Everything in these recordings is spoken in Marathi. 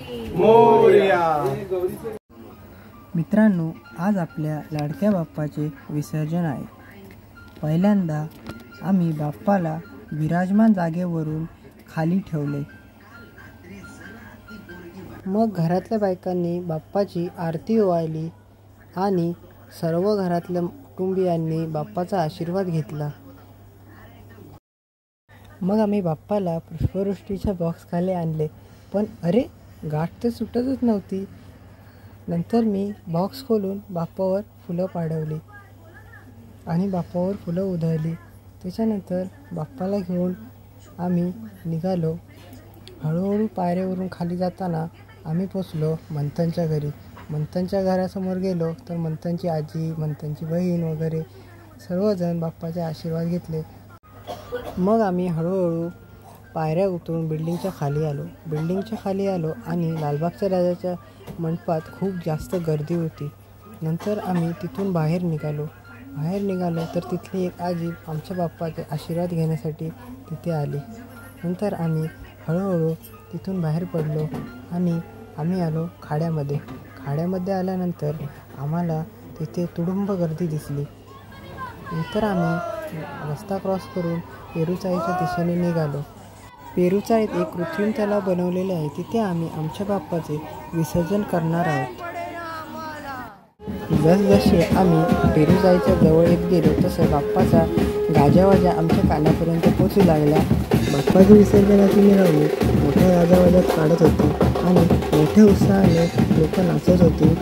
मोरया। मित्रांनो, आज आपल्या लाडक्या बाप्पाचे विसर्जन आहे। पहिल्यांदा आम्ही बाप्पाला विराजमान जागेवरून खाली ठेवले। मग घरातल्या बायकांनी बाप्पाची आरती ओवाळली आणि सर्व घरातल्या कुटुंबियांनी बाप्पाचा आशीर्वाद घेतला। मग आम्ही बाप्पाला पुष्पवृष्टीच्या बॉक्स खाली आणले, पण अरे गाठ तर सुटतच नव्हती। नंतर मी बॉक्स खोलून बाप्पावर फुलं पाडवली आणि बाप्पावर फुलं उधळली। त्याच्यानंतर बाप्पाला घेऊन आम्ही निघालो। हळूहळू पायऱ्यावरून खाली जाताना आम्ही पोचलो मंथनच्या घरी। मंथनच्या घरासमोर गेलो तर मंथनची आजी, मंथनची बहीण वगैरे सर्वजण बाप्पाचे आशीर्वाद घेतले। मग आम्ही हळूहळू पायऱ्या उतरून बिल्डिंगच्या खाली आलो आणि लालबागच्या राजाच्या मंडपात खूप जास्त गर्दी होती। नंतर आम्ही तिथून बाहेर निघालो तर तिथली एक आजी आमच्या बाप्पाचे आशीर्वाद घेण्यासाठी तिथे आली। नंतर आम्ही हळूहळू तिथून बाहेर पडलो आणि आम्ही आलो खाड्यामध्ये आल्यानंतर आम्हाला तिथे तुडुंब गर्दी दिसली। नंतर आम्ही रस्ता क्रॉस करून पेरूचाईच्या दिशेने निघालो। पेरूचाईत एक कृत्रिम तलाव बनवलेले आहे, तिथे आम्ही आमच्या बाप्पाचे विसर्जन करणार आहोत। जसजसे आम्ही पेरूचाईच्या जवळ येत गेलो तसं बाप्पाचा गाजावाजा आमच्या कानापर्यंत पोचू लागला। बाप्पाची विसर्जनाची मिरवणूक मोठ्या गाजावाजात काढत होती आणि मोठ्या उत्साहाने लोक नाचत होती।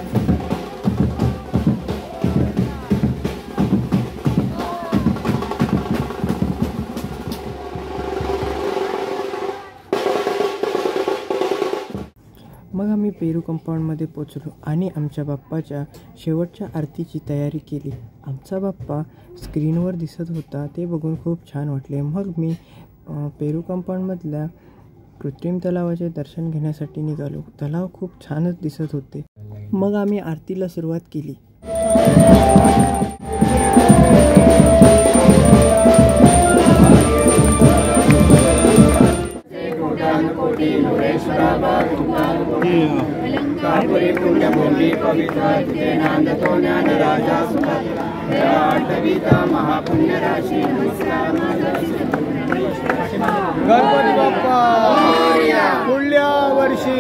मग आम्ही पेरू कंपाऊंडमध्ये पोचलो आणि आमच्या बाप्पाच्या शेवटच्या आरतीची तयारी केली। आमचा बाप्पा स्क्रीनवर दिसत होता, ते बघून खूप छान वाटले। मग मी पेरू कंपाऊंडमधल्या कृत्रिम तलावाचे दर्शन घेण्यासाठी निघालो। तलाव खूप छानच दिसत होते। मग आम्ही आरतीला सुरुवात केली। गणपती बाप्पा पुढल्या वर्षी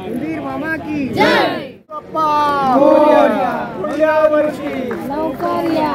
उंदीर मामा की जय। बाप्पा पुढल्या वर्षी लवकर या।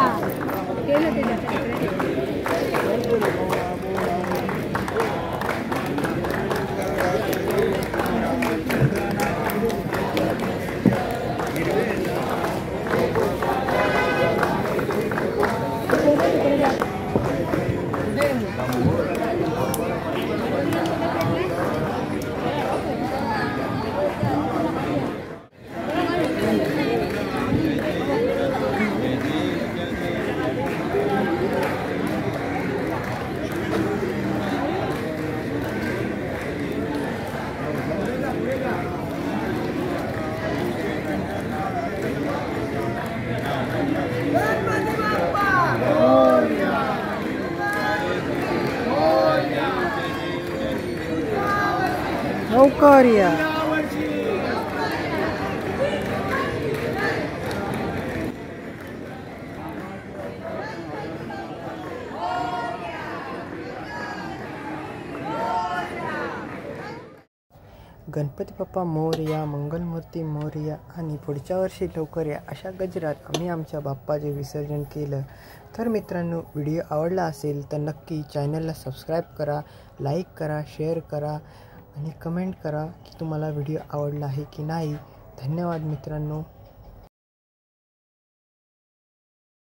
लवकर या। गणपती बाप्पा मोरया, मंगलमूर्ती मोरया आणि पुढच्या वर्षी लवकर या अशा गजरात आम्ही आमच्या बाप्पाचे विसर्जन केलं। तर मित्रांनो, व्हिडिओ आवडला असेल तर नक्की चॅनलला सबस्क्राईब करा, लाईक करा, शेअर करा आणि कमेंट करा की तुम्हाला व्हिडिओ आवडला आहे की नाही। धन्यवाद मित्रांनो।